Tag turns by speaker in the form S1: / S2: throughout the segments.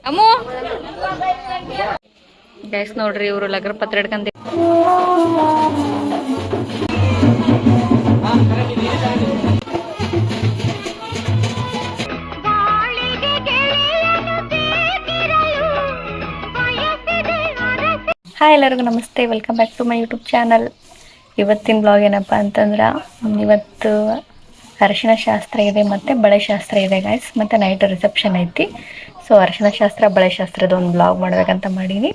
S1: ಅಮ್ಮು guys ನೋಡ್ರಿ ಇವರು ಲಗ್ನ ಪತ್ರ ಹಿಡ್ಕಂತ ಹಾಯ್ ಎಲ್ಲರಿಗೂ ನಮಸ್ತೆ, welcome back to my YouTube channel. ಇವತ್ತಿನ ಬ್ಲಾಗ್ ಏನಪ್ಪ ಅಂತಂದ್ರೆ, ಇವತ್ತು ಅರಿಶಿನ ಶಾಸ್ತ್ರ ಇದೆ ಮತ್ತು ಬಳೆ ಶಾಸ್ತ್ರ ಇದೆ ಗೈಸ್, ಮತ್ತು ನೈಟ್ ರಿಸೆಪ್ಷನ್ ಐತಿ. ಸೊ ಅರಿಶಿನ ಶಾಸ್ತ್ರ ಬಳೆ ಶಾಸ್ತ್ರದ ಒಂದು ಬ್ಲಾಗ್ ಮಾಡ್ಬೇಕಂತ ಮಾಡೀನಿ.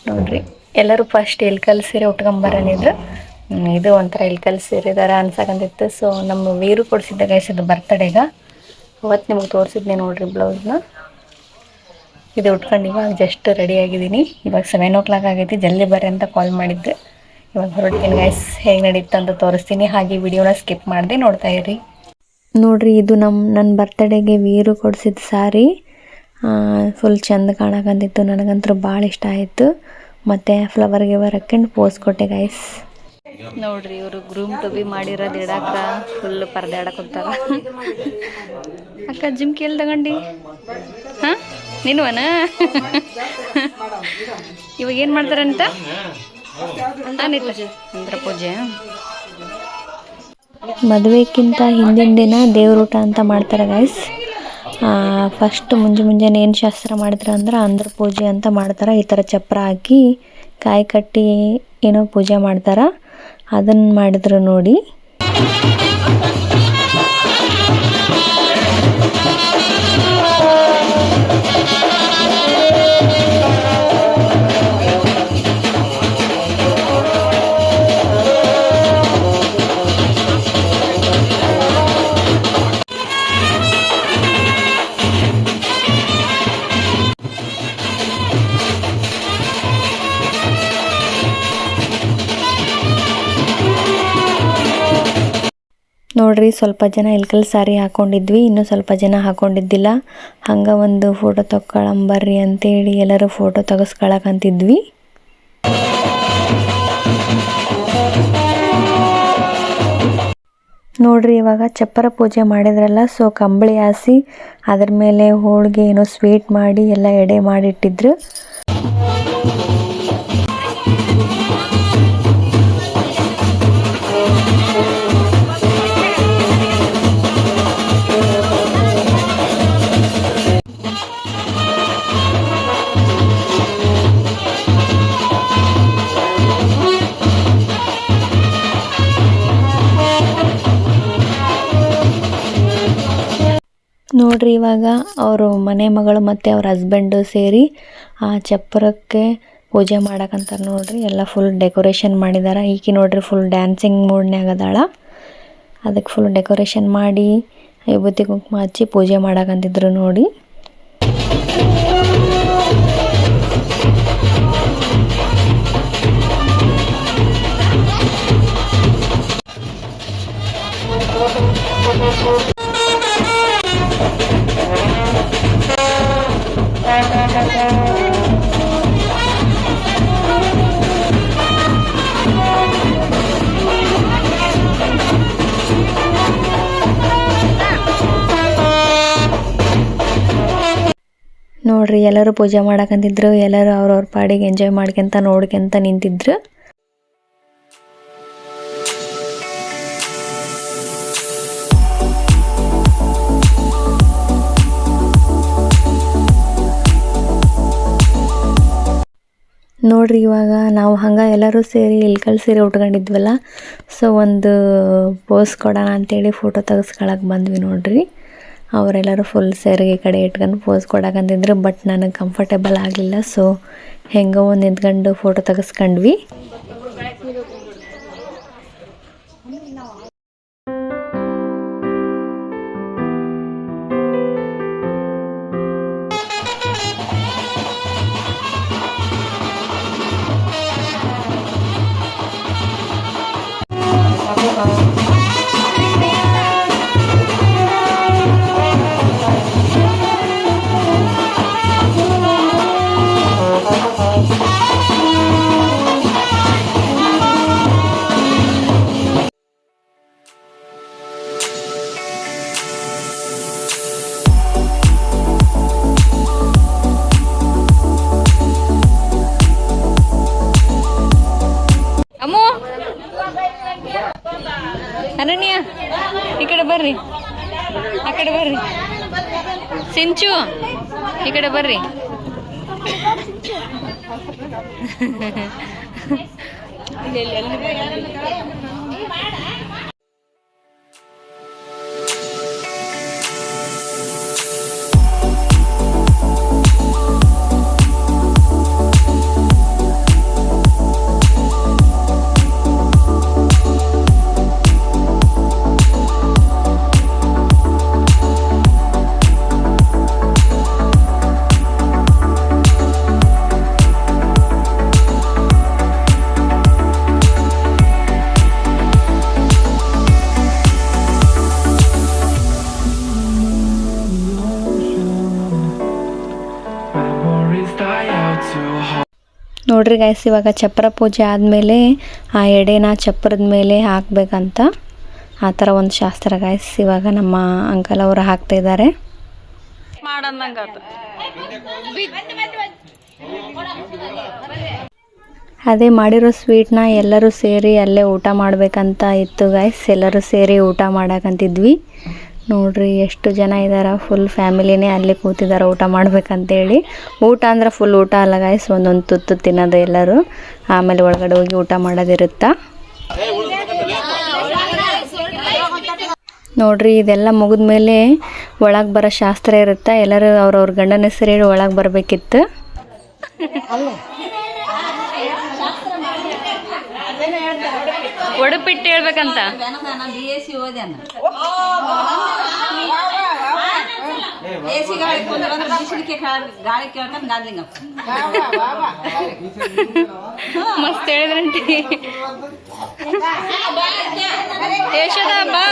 S1: ನೋಡ್ರಿ ಎಲ್ಲರೂ ಫಸ್ಟ್ ಇಲ್ಕಲ್ ಸೀರೆ ಉಟ್ಕೊಂಬರನಿದ್ರು. ಇದು ಒಂಥರ ಇಲ್ಕಲ್ ಸೀರೆ ಥರ ಅನ್ಸಕಂತಿತ್ತು. ಸೊ ನಮ್ಮ ವೀರು ಕೊಡಿಸಿದ್ದೆ ಗೈಸ್, ಇದು ಬರ್ತಡೇಗ. ಅವತ್ತು ನಿಮಗೆ ತೋರಿಸಿದ್ನೆ ನೋಡ್ರಿ ಬ್ಲೌಸ್ನ. ಇದು ಉಟ್ಕೊಂಡು ಇವಾಗ ಜಸ್ಟ್ ರೆಡಿ ಆಗಿದ್ದೀನಿ. ಇವಾಗ 7 o'clock ಆಗೈತಿ, ಜಲ್ದಿ ಬರ್ರಿ ಅಂತ ಕಾಲ್ ಮಾಡಿದ್ದೆ. ಇವಾಗ ಹೊರಡ್ತೀನಿ ಗೈಸ್, ಹೇಗೆ ನಡೀತು ಅಂತ ತೋರಿಸ್ತೀನಿ. ಹಾಗೆ ವಿಡಿಯೋನ ಸ್ಕಿಪ್ ಮಾಡಿದೆ ನೋಡ್ತಾ ಇರಿ. ನೋಡ್ರಿ ಇದು ನನ್ನ ಬರ್ತ್ಡೇಗೆ ವೀರು ಕೊಡಿಸಿದ ಸಾರಿ. ಫುಲ್ ಚೆಂದ ಕಾಣಕಂತಿತ್ತು, ನನಗಂತೂ ಭಾಳ ಇಷ್ಟ ಆಯಿತು. ಮತ್ತು ಫ್ಲವರ್ಗೆ ಹಾಕ್ಕೊಂಡು ಪೋಸ್ ಕೊಟ್ಟೆ ಗೈಸ್. ನೋಡ್ರಿ ಇವರು ಗ್ರೂಮ್ ಟು ಬಿ ಮಾಡಿರೋದು ಇಡಾಕ ಫುಲ್ ಪರದಾಡಕುಂತಾರ. ಅಕ್ಕ ಜಿಮ್ಕಿ ಎಲ್ಲಿ ತಗೊಂಡು ಹಾಂ ನೀನುವನ ಇವಾಗ ಏನು ಮಾಡ್ತಾರಂತ ಅಂದ್ರ ಪೂಜೆ. ಮದುವೆಕ್ಕಿಂತ ಹಿಂದಿನ ದಿನ ದೇವ್ರೂಟ ಅಂತ ಮಾಡ್ತಾರೆ ಗೈಸ್. ಫಸ್ಟ್ ಮುಂಜಾನೆ ಏನು ಶಾಸ್ತ್ರ ಮಾಡಿದ್ರು ಅಂದ್ರೆ ಅಂದ್ರ ಪೂಜೆ ಅಂತ ಮಾಡ್ತಾರೆ. ಈ ಥರ ಚಪ್ರ ಹಾಕಿ ಕಾಯಿ ಕಟ್ಟಿ ಏನೋ ಪೂಜೆ ಮಾಡ್ತಾರೆ, ಅದನ್ನು ಮಾಡಿದ್ರು ನೋಡಿ. ನೋಡ್ರಿ ಸ್ವಲ್ಪ ಜನ ಇಲ್ಕಲ್ ಸಾರಿ ಹಾಕ್ಕೊಂಡಿದ್ವಿ, ಇನ್ನೂ ಸ್ವಲ್ಪ ಜನ ಹಾಕ್ಕೊಂಡಿದ್ದಿಲ್ಲ. ಹಂಗೆ ಒಂದು ಫೋಟೋ ತಗೊಳಂಬರ್ರಿ ಅಂತೇಳಿ ಎಲ್ಲರೂ ಫೋಟೋ ತೆಗೆಸ್ಕೊಳಕಂತಿದ್ವಿ. ನೋಡ್ರಿ ಇವಾಗ ಚಪ್ಪರ ಪೂಜೆ ಮಾಡಿದ್ರಲ್ಲ, ಸೊ ಕಂಬಳಿ ಹಾಸಿ ಅದ್ರ ಮೇಲೆ ಹೋಳಿಗೆ ಏನೋ ಸ್ವೀಟ್ ಮಾಡಿ ಎಲ್ಲ ಎಡೆ ಮಾಡಿಟ್ಟಿದ್ರು. ನೋಡ್ರಿ ಇವಾಗ ಅವರು ಮನೆ ಮಗಳು ಮತ್ತು ಅವ್ರ ಹಸ್ಬೆಂಡು ಸೇರಿ ಆ ಚಪ್ಪರಕ್ಕೆ ಪೂಜೆ ಮಾಡಕಂತಾರೆ. ನೋಡ್ರಿ ಎಲ್ಲ ಫುಲ್ ಡೆಕೋರೇಷನ್ ಮಾಡಿದಾರ. ಈಕಿ ನೋಡ್ರಿ ಫುಲ್ ಡ್ಯಾನ್ಸಿಂಗ್ ಮೂಡ್ನ್ಯಾಗ ಅದಾಳ. ಅದಕ್ಕೆ ಫುಲ್ ಡೆಕೋರೇಷನ್ ಮಾಡಿ ವಿಭೂತಿ ಕುಂಕುಮ ಹಚ್ಚಿ ಪೂಜೆ ಮಾಡಕಂತಿದ್ರು ನೋಡಿ. ನೋಡ್ರಿ ಎಲ್ಲರೂ ಪೂಜೆ ಮಾಡಕಂತಿದ್ರು. ಎಲ್ಲರೂ ಅವ್ರವ್ರ ಪಾಡಿಗೆ ಎಂಜಾಯ್ ಮಾಡ್ಕೊಂತ ನೋಡ್ಕೊಂತ ನಿಂತಿದ್ರು. ನೋಡ್ರಿ ಇವಾಗ ನಾವು ಹಂಗೆ ಎಲ್ಲರೂ ಸೇರಿ ಇಲ್ಕಲ್ ಸೀರೆ ಉಟ್ಕೊಂಡಿದ್ವಲ್ಲ, ಸೊ ಒಂದು ಪೋಸ್ ಕೊಡೋಣ ಅಂತೇಳಿ ಫೋಟೋ ತೆಗೆಸ್ಕೊಳಕ್ಕೆ ಬಂದ್ವಿ. ನೋಡ್ರಿ ಅವರೆಲ್ಲರೂ ಫುಲ್ ಸೆರಿಗೆ ಕಡೆ ಇಟ್ಕೊಂಡು ಪೋಸ್ ಕೊಡಕಂತಿದ್ರು. ಬಟ್ ನನಗೆ ಕಂಫರ್ಟೇಬಲ್ ಆಗಲಿಲ್ಲ, ಸೊ ಹೆಂಗೋ ಒಂದು ನಿಂತ್ಕೊಂಡು ಫೋಟೋ ತೆಗೆಸ್ಕೊಂಡ್ವಿ. ಅನನ್ಯ ಈ ಕಡೆ ಬರ್ರಿ, ಆ ಕಡೆ ಬರ್ರಿ. ಸಿಂಚು ಈ ಕಡೆ ಬರ್ರಿ. ನೋಡ್ರಿ ಗೈಸ್, ಇವಾಗ ಚಪ್ಪರ ಪೂಜೆ ಆದಮೇಲೆ ಆ ಎಡೆನ ಚಪ್ಪರದ ಮೇಲೆ ಹಾಕಬೇಕಂತ ಆ ಥರ ಒಂದು ಶಾಸ್ತ್ರ ಗೈಸ್. ಇವಾಗ ನಮ್ಮ ಅಂಕಲ್ ಅವರು ಹಾಕ್ತಾ ಇದ್ದಾರೆ. ಅದೇ ಮಾಡಿರೋ ಸ್ವೀಟ್ನ ಎಲ್ಲರೂ ಸೇರಿ ಅಲ್ಲೇ ಊಟ ಮಾಡಬೇಕಂತ ಇತ್ತು ಗೈಸ್. ಎಲ್ಲರೂ ಸೇರಿ ಊಟ ಮಾಡಕ್ಕಂತಿದ್ವಿ. ನೋಡ್ರಿ ಎಷ್ಟು ಜನ ಇದ್ದಾರೆ, ಫುಲ್ ಫ್ಯಾಮಿಲಿನೇ ಅಲ್ಲಿ ಕೂತಿದ್ದಾರೆ ಊಟ ಮಾಡ್ಬೇಕಂತೇಳಿ. ಊಟ ಅಂದ್ರೆ ಫುಲ್ ಊಟ ಅಲ್ಲ ಗೈಸ್, ಒಂದೊಂದು ತುತ್ತು ತಿನ್ನೋದು ಎಲ್ಲರೂ, ಆಮೇಲೆ ಒಳಗಡೆ ಹೋಗಿ ಊಟ ಮಾಡೋದಿರುತ್ತಾ. ನೋಡ್ರಿ ಇದೆಲ್ಲ ಮುಗಿದ್ಮೇಲೆ ಒಳಗೆ ಬರೋ ಶಾಸ್ತ್ರ ಇರುತ್ತಾ. ಎಲ್ಲರೂ ಅವ್ರವ್ರ ಗಂಡನ ಹೆಸರು ಹೇಳಿ ಒಳಗೆ ಬರಬೇಕಿತ್ತು. ಒಡಪಿಟ್ಟು ಹೇಳ್ಬೇಕಂತ. ಮಸ್ತ್ ಹೇಳಿದ್ರಂಟಿ. ಯಶೋದ ಬಾ.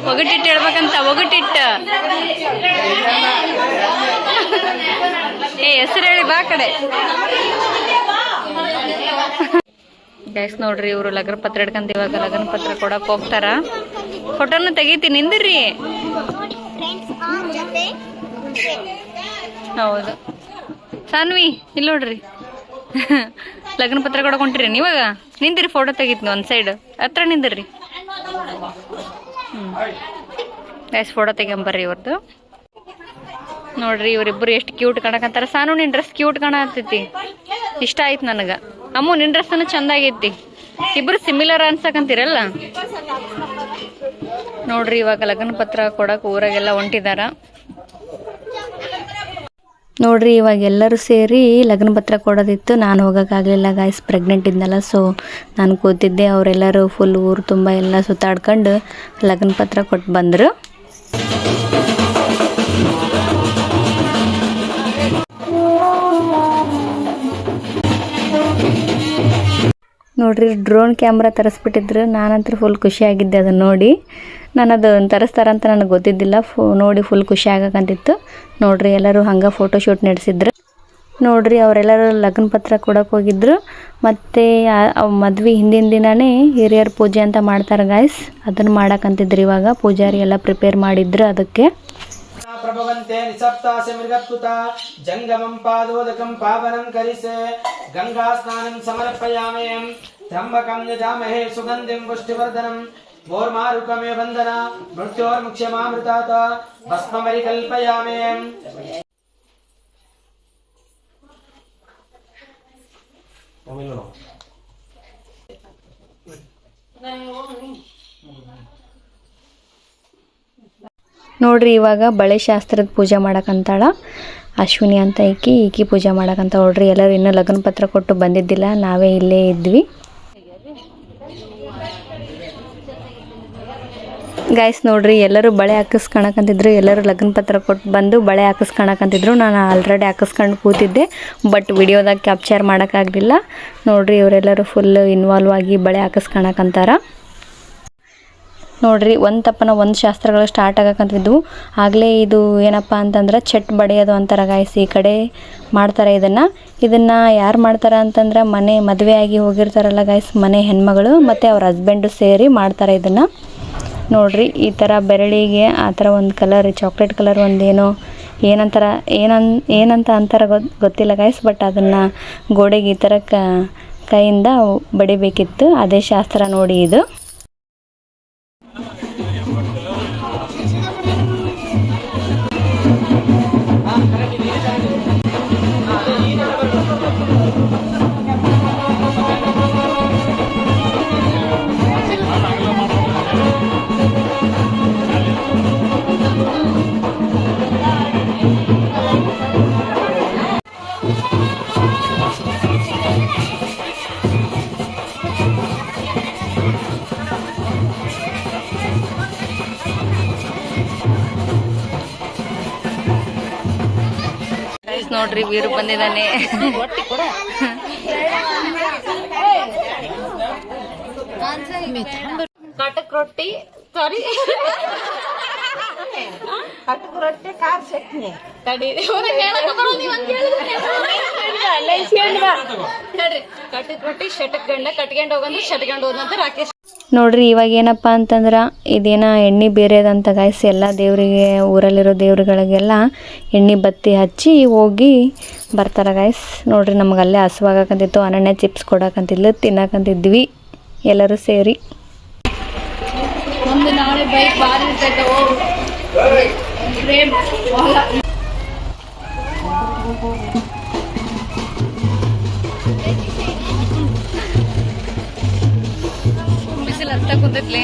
S1: ಒಗಟಿಟ್ಟು ಹೇಳ್ಬೇಕಂತ. ಒಗಟಿಟ್ಟು ಹೆಸರು ಹೇಳಿ ಬಾ ಕಡೆ. ಗೈಸ್ ನೋಡ್ರಿ, ಇವರು ಲಗ್ನ ಪತ್ರ ಹಿಡ್ಕಂತ ಇವಾಗ ಲಗ್ನ ಪತ್ರ ಕೊಡಕ್ ಹೋಗ್ತಾರ. ಫೋಟೋನು ತೆಗಿತೀನಿ ನಿಂದ್ರಿ. ಹೌದು ಸಾನ್ವಿ, ಇಲ್ಲಿ ನೋಡ್ರಿ ಲಗ್ನ ಪತ್ರ ಕೊಡಕ್ ಹೊಂಟ್ರಿ ಇವಾಗ. ನಿಂದಿರಿ, ಫೋಟೋ ತೆಗಿತೀನಿ ಒಂದ್ ಸೈಡ್ ಹತ್ರ ನಿಂದಿರ್ರಿ. ಗೈಸ್ ಫೋಟೋ ತೆಗಿಯಂಬರ್ರಿ ಇವ್ರದ್ದು. ನೋಡ್ರಿ ಇವರಿಬ್ಬರು ಎಷ್ಟು ಕ್ಯೂಟ್ ಕಾಣಕಂತಾರ. ಸಾನು ನಿನ್ ಡ್ರೆಸ್ ಕ್ಯೂಟ್ ಕಾಣತೈತಿ, ಇಷ್ಟ ಆಯ್ತು ನನಗ. ಅಮ್ಮು ನಿನ್ ಡ್ರೆಸ್ ಚಂದ ಆಗೈತಿ. ಇಬ್ರು ಸಿಮಿಲರ್ ಅನ್ಸಕಂತೀರಲ್ಲ. ನೋಡ್ರಿ ಇವಾಗ ಲಗ್ನ ಪತ್ರ ಕೊಡಕ್ ಊರಾಗೆಲ್ಲ ಹೊಂಟಿದಾರ. ನೋಡ್ರಿ ಇವಾಗ ಎಲ್ಲರೂ ಸೇರಿ ಲಗ್ನ ಪತ್ರ ಕೊಡೋದಿತ್ತು. ನಾನು ಹೋಗೋಕ್ಕಾಗಲಿಲ್ಲ ಗಾಯ್ಸ್, ಪ್ರೆಗ್ನೆಂಟ್ ಇದ್ನಲ್ಲ. ಸೊ ನಾನು ಕೂತಿದ್ದೆ. ಅವರೆಲ್ಲರೂ ಫುಲ್ ಊರು ತುಂಬ ಎಲ್ಲ ಸುತ್ತಾಡ್ಕೊಂಡು ಲಗ್ನ ಪತ್ರ ಕೊಟ್ಟು ಬಂದರು. ನೋಡ್ರಿ ಡ್ರೋನ್ ಕ್ಯಾಮ್ರಾ ತರಿಸ್ಬಿಟ್ಟಿದ್ರು. ನಾನಂತೂ ಫುಲ್ ಖುಷಿಯಾಗಿದ್ದೆ ಅದನ್ನು ನೋಡಿ. ನಾನು ಅದು ತರಿಸ್ತಾರಂತ ನನಗೆ ಗೊತ್ತಿದ್ದಿಲ್ಲ. ನೋಡಿ ಫುಲ್ ಖುಷಿ ಆಗಕ್ಕಂತಿತ್ತು. ನೋಡ್ರಿ ಎಲ್ಲರೂ ಹಂಗೆ ಫೋಟೋಶೂಟ್ ನಡೆಸಿದ್ರು. ನೋಡ್ರಿ ಅವರೆಲ್ಲರೂ ಲಗ್ನ ಪತ್ರ ಕೊಡೋಕೆ ಹೋಗಿದ್ರು. ಮತ್ತು ಮದ್ವೆ ಹಿಂದಿನ ದಿನವೇ ಹಿರಿಯರ ಪೂಜೆ ಅಂತ ಮಾಡ್ತಾರೆ ಗಾಯ್ಸ್, ಅದನ್ನು ಮಾಡಕ್ಕಂತಿದ್ರು. ಇವಾಗ ಪೂಜಾರಿ ಎಲ್ಲ ಪ್ರಿಪೇರ್ ಮಾಡಿದ್ರು ಅದಕ್ಕೆ.
S2: ಪ್ರಭವಂತೆ ನಿಸಪ್ತಾಸೆ ಮೃಗತ್ಕುತ ಜಂಗಮಂ ಪಾದೋದಕಂ ಪಾವನಂ ಕರಿಸೆ ಗಂಗಾ ಸ್ನಾನಂ ಸಮರ್ಪಯಾಮೇ ತ್ರ್ಯಂಬಕಂ ಯಜಾಮಹೇ ಸುಗಂಧಿಂ ಪುಷ್ಟಿವರ್ಧನಂ ಓರ್ಮಾರುಕಮೇ ವಂದನ ಮೃತ್ಯೋರ್ಮುಕ್ಷ್ಯಮಾಮೃತಾತ ಭಸ್ಮಮರಿ ಕಲ್ಪಯಾಮೇ.
S1: ನೋಡ್ರಿ ಇವಾಗ ಬಳೆ ಶಾಸ್ತ್ರದ ಪೂಜೆ ಮಾಡಕಂತಾಳ ಅಶ್ವಿನಿ ಅಂತ ಈಕಿ ಪೂಜೆ ಮಾಡಕಂತ. ನೋಡ್ರಿ ಎಲ್ಲರೂ ಇನ್ನೂ ಲಗ್ನ ಪತ್ರ ಕೊಟ್ಟು ಬಂದಿದ್ದಿಲ್ಲ, ನಾವೇ ಇಲ್ಲೇ ಇದ್ವಿ ಗೈಸ್. ನೋಡ್ರಿ ಎಲ್ಲರೂ ಬಳೆ ಹಾಕಿಸ್ಕೊಳಕಂತಿದ್ರು, ಎಲ್ಲರೂ ಲಗ್ನ ಪತ್ರ ಕೊಟ್ಟು ಬಂದು ಬಳೆ ಹಾಕಿಸ್ಕೊಳಕಂತಿದ್ರು. ನಾನು ಆಲ್ರೆಡಿ ಹಾಕಿಸ್ಕೊಂಡು ಕೂತಿದ್ದೆ, ಬಟ್ ವಿಡಿಯೋದಾಗ ಕ್ಯಾಪ್ಚರ್ ಮಾಡೋಕ್ಕಾಗಲಿಲ್ಲ. ನೋಡ್ರಿ ಇವರೆಲ್ಲರೂ ಫುಲ್ ಇನ್ವಾಲ್ವ್ ಆಗಿ ಬಳೆ ಹಾಕಿಸ್ಕೊಳಕಂತಾರ. ನೋಡ್ರಿ ಒಂದು ಶಾಸ್ತ್ರಗಳು ಸ್ಟಾರ್ಟ್ ಆಗಕಂತಿದ್ವು. ಆಗಲೇ ಇದು ಏನಪ್ಪ ಅಂತಂದ್ರೆ ಚಟ್ ಬಡಿಯೋದು ಅಂತಾರೆ ಗಾಯ್ಸ್, ಈ ಕಡೆ ಮಾಡ್ತಾರೆ ಇದನ್ನು ಯಾರು ಮಾಡ್ತಾರೆ ಅಂತಂದ್ರೆ ಮದುವೆ ಆಗಿ ಹೋಗಿರ್ತಾರಲ್ಲ ಗಾಯ್ಸ್, ಮನೆ ಹೆಣ್ಮಗಳು ಮತ್ತು ಅವ್ರ ಹಸ್ಬೆಂಡು ಸೇರಿ ಮಾಡ್ತಾರೆ ಇದನ್ನು. ನೋಡ್ರಿ ಈ ಥರ ಬೆರಳಿಗೆ ಆ ಥರ ಒಂದು ಕಲರ್ ಚಾಕ್ಲೇಟ್ ಕಲರ್ ಒಂದೇನೋ ಏನಂತ ಅಂತಾರ ಗೊತ್ತಿಲ್ಲ ಗಾಯ್ಸ್, ಬಟ್ ಅದನ್ನು ಗೋಡೆಗೆ ಈ ಥರ ಕೈಯಿಂದ ಬಡಿಬೇಕಿತ್ತು. ಅದೇ ಶಾಸ್ತ್ರ ನೋಡಿ ಇದು. ನೋಡ್ರಿ ವೀರು ಬಂದಿದ್ದಾನೆ.
S3: ಕಟಕ್ ರೊಟ್ಟಿ ಸಾರಿ ಕಟಕ್ ರೊಟ್ಟಿ ಖಾರ ಚಟ್ನಿ ಕಟಕ್ ರೊಟ್ಟಿ ಶಟಕ್ ಗಂಡ ಕಟ್ಕೊಂಡು ಹೋಗಂದ್ರೆ ಶಟ್ಕೊಂಡು ಹೋದಂತ ರಾಕೇಶ್.
S1: ನೋಡ್ರಿ ಇವಾಗ ಏನಪ್ಪ ಅಂತಂದ್ರೆ ಇದೇನ ಎಣ್ಣೆ ಬೇರೆದಂತ ಗಾಯ್ಸ್. ಎಲ್ಲ ದೇವರಿಗೆ ಊರಲ್ಲಿರೋ ದೇವ್ರುಗಳಿಗೆಲ್ಲ ಎಣ್ಣೆ ಬತ್ತಿ ಹಚ್ಚಿ ಹೋಗಿ ಬರ್ತಾರೆ ಗಾಯ್ಸ್. ನೋಡ್ರಿ ನಮ್ಗೆ ಅಲ್ಲೇ ಹಸುವಾಗಕಂತಿತ್ತು, ಅನನ್ಯ ಚಿಪ್ಸ್ ಕೊಡಕಂತಿದ್ಲು, ತಿನ್ನಕಂತಿದ್ವಿ ಎಲ್ಲರೂ ಸೇರಿ.
S3: ಒಂದು ನಾಳೆ ಬೈಕ್ ಬಾರಿ ಇರ್ತೈತೆ
S1: ಬಿಸಿಲು ಹತ್ತ ಕುಂತೈತ್ಲಿ.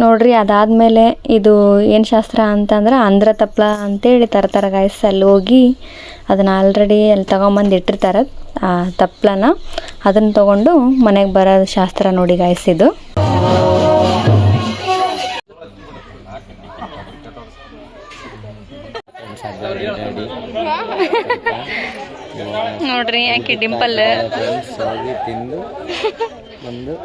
S1: ನೋಡ್ರಿ ಅದಾದಮೇಲೆ ಇದು ಏನು ಶಾಸ್ತ್ರ ಅಂತಂದ್ರೆ ಆಂಧ್ರ ತಪ್ಪಲ ಅಂತೇಳಿ ತರ್ತಾರೆ ಗಾಯ್ಸ್. ಅಲ್ಲಿ ಹೋಗಿ ಅದನ್ನು ಆಲ್ರೆಡಿ ಅಲ್ಲಿ ತೊಗೊಂಬಂದು ಇಟ್ಟಿರ್ತಾರೆ ಆ ತಪ್ಪಲನ, ಅದನ್ನು ತೊಗೊಂಡು ಮನೆಗೆ ಬರೋ ಶಾಸ್ತ್ರ ನೋಡಿ ಗಾಯ್ಸ್ ಇದು. ನೋಡ್ರಿ ಯಾಕೆ ಡಿಂಪಲ್ ತಿಂದು ಬಂದು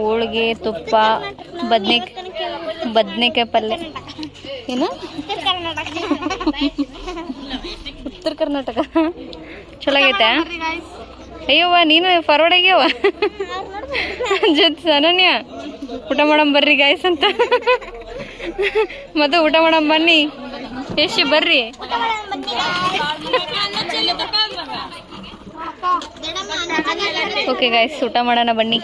S1: ಹೋಳಿಗೆ, ತುಪ್ಪ, ಬದ್ನೆಕಾಯಿ ಪಲ್ಯ. ಏನು ಉತ್ತರ ಕರ್ನಾಟಕ ಚಲೋ ಆಗೈತೆ. ಅಯ್ಯವ್ವ ನೀನು ಫಾರ್ವರ್ಡ್ ಆಗ್ಯವ ಅನನ್ಯ. ಊಟ ಮಾಡಮ್ ಬರ್ರಿ ಗಾಯ್ಸ್ ಅಂತ. ಮತ್ತೆ ಊಟ ಮಾಡಮ್ ಬನ್ನಿ ಯಶಿ ಬರ್ರಿ. ಓಕೆ ಗಾಯ್ಸ್, ಊಟ ಮಾಡೋಣ ಬನ್ನಿ.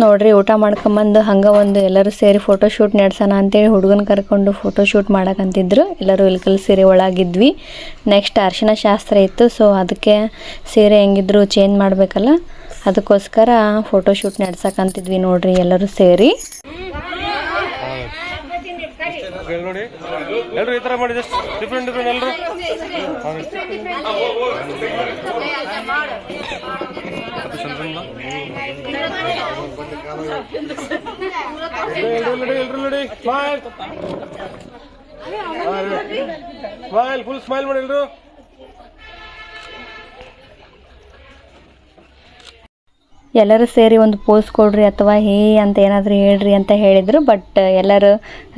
S1: ನೋಡ್ರಿ, ಊಟ ಮಾಡ್ಕೊಂಬಂದು ಹಂಗೆ ಒಂದು ಎಲ್ಲರೂ ಸೇರಿ ಫೋಟೋಶೂಟ್ ನಡೆಸೋಣ ಅಂತೇಳಿ ಹುಡುಗನ ಕರ್ಕೊಂಡು ಫೋಟೋಶೂಟ್ ಮಾಡಕ್ಕಂತಿದ್ರು. ಎಲ್ಲರೂ ಇಲ್ಕಲ್ ಸೀರೆ ಒಳಗಿದ್ವಿ. ನೆಕ್ಸ್ಟ್ ಅರಿಶಿನ ಶಾಸ್ತ್ರ ಇತ್ತು, ಸೊ ಅದಕ್ಕೆ ಸೀರೆ ಹೆಂಗಿದ್ರು ಚೇಂಜ್ ಮಾಡಬೇಕಲ್ಲ, ಅದಕ್ಕೋಸ್ಕರ ಫೋಟೋಶೂಟ್ ನಡ್ಸಕ್ಕಂತಿದ್ವಿ. ನೋಡ್ರಿ ಎಲ್ಲರೂ ಸೇರಿ
S4: ನೋಡಿ ಎಲ್ಲರೂ ಈ ಥರ ಮಾಡಿ ಜಸ್ಟ್ ಡಿಫ್ರೆಂಟ್ ಎಲ್ಲರೂ ನೋಡಿ ಸ್ಮೈಲ್ ಫುಲ್ ಸ್ಮೈಲ್ ಮಾಡಿ ಎಲ್ಲರೂ.
S1: ಎಲ್ಲರೂ ಸೇರಿ ಒಂದು ಪೋಸ್ ಕೊಡ್ರಿ ಅಥವಾ ಹೇ ಅಂತ ಏನಾದರೂ ಹೇಳ್ರಿ ಅಂತ ಹೇಳಿದರು. ಬಟ್ ಎಲ್ಲರೂ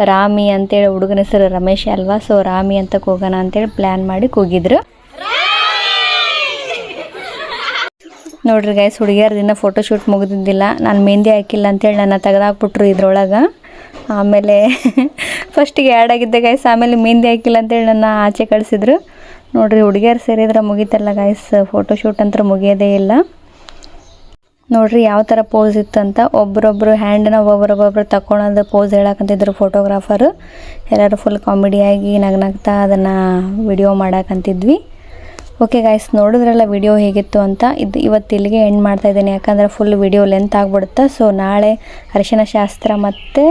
S1: ರಾಮಿ ಅಂತೇಳಿ, ಹುಡುಗನ ಹೆಸರು ರಮೇಶ್ ಅಲ್ವಾ, ಸೊ ರಾಮಿ ಅಂತ ಕೂಗೋಣ ಅಂತೇಳಿ ಪ್ಲ್ಯಾನ್ ಮಾಡಿ ಕೂಗಿದ್ರು. ನೋಡ್ರಿ ಗೈಸ್, ಹುಡುಗಿಯರ ದಿನ ಫೋಟೋಶೂಟ್ ಮುಗಿದಿದ್ದಿಲ್ಲ. ನಾನು ಮೆಹಂದಿ ಹಾಕಿಲ್ಲ ಅಂತೇಳಿ ನನ್ನ ತೆಗೆದಾಕ್ಬಿಟ್ರು ಇದ್ರೊಳಗೆ. ಆಮೇಲೆ ಫಸ್ಟಿಗೆ ಆ್ಯಡ್ ಆಗಿದ್ದೆ ಗೈಸ್, ಆಮೇಲೆ ಮೆಹಂದಿ ಹಾಕಿಲ್ಲ ಅಂತೇಳಿ ನನ್ನ ಆಚೆ ಕಳಿಸಿದ್ರು. ನೋಡ್ರಿ, ಹುಡುಗಿಯರು ಸೇರಿದ್ರೆ ಮುಗೀತಲ್ಲ ಗೈಸ್, ಫೋಟೋಶೂಟ್ ಅಂತ ಮುಗಿಯೋದೇ ಇಲ್ಲ. ನೋಡ್ರಿ ಯಾವ ಥರ ಪೋಸ್ ಇತ್ತು ಅಂತ. ಒಬ್ಬರೊಬ್ಬರು ಹ್ಯಾಂಡನ್ನ ಒಬ್ಬೊಬ್ಬರು ತಗೊಳೋದು ಪೋಸ್ ಹೇಳಕ್ಕಂತಿದ್ರು ಫೋಟೋಗ್ರಾಫರು. ಎಲ್ಲರೂ ಫುಲ್ ಕಾಮಿಡಿಯಾಗಿ ನಗ್ನಗ್ತಾ ಅದನ್ನು ವಿಡಿಯೋ ಮಾಡಕ್ಕಂತಿದ್ವಿ. ಓಕೆ ಗಾಯ್ಸ್, ನೋಡಿದ್ರಲ್ಲ ವಿಡಿಯೋ ಹೇಗಿತ್ತು ಅಂತ. ಇವತ್ತು ಇಲ್ಲಿಗೆ ಎಂಡ್ ಮಾಡ್ತಾಯಿದ್ದೀನಿ, ಯಾಕಂದರೆ ಫುಲ್ ವಿಡಿಯೋ ಲೆಂತ್ ಆಗಿಬಿಡುತ್ತೆ. ಸೊ ನಾಳೆ ಅರಿಶಿನ ಶಾಸ್ತ್ರ ಮತ್ತು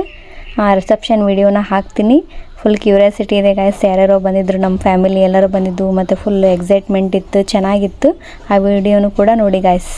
S1: ರಿಸೆಪ್ಷನ್ ವಿಡಿಯೋನ ಹಾಕ್ತೀನಿ. ಫುಲ್ ಕ್ಯೂರಿಯಾಸಿಟಿ ಇದೆ ಗಾಯ್ಸ್, ಯಾರ್ಯಾರೋ ಬಂದಿದ್ದರು, ನಮ್ಮ ಫ್ಯಾಮಿಲಿ ಎಲ್ಲರೂ ಬಂದಿದ್ದು, ಮತ್ತು ಫುಲ್ ಎಕ್ಸೈಟ್ಮೆಂಟ್ ಇತ್ತು, ಚೆನ್ನಾಗಿತ್ತು. ಆ ವಿಡಿಯೋನು ಕೂಡ ನೋಡಿ ಗಾಯ್ಸ್.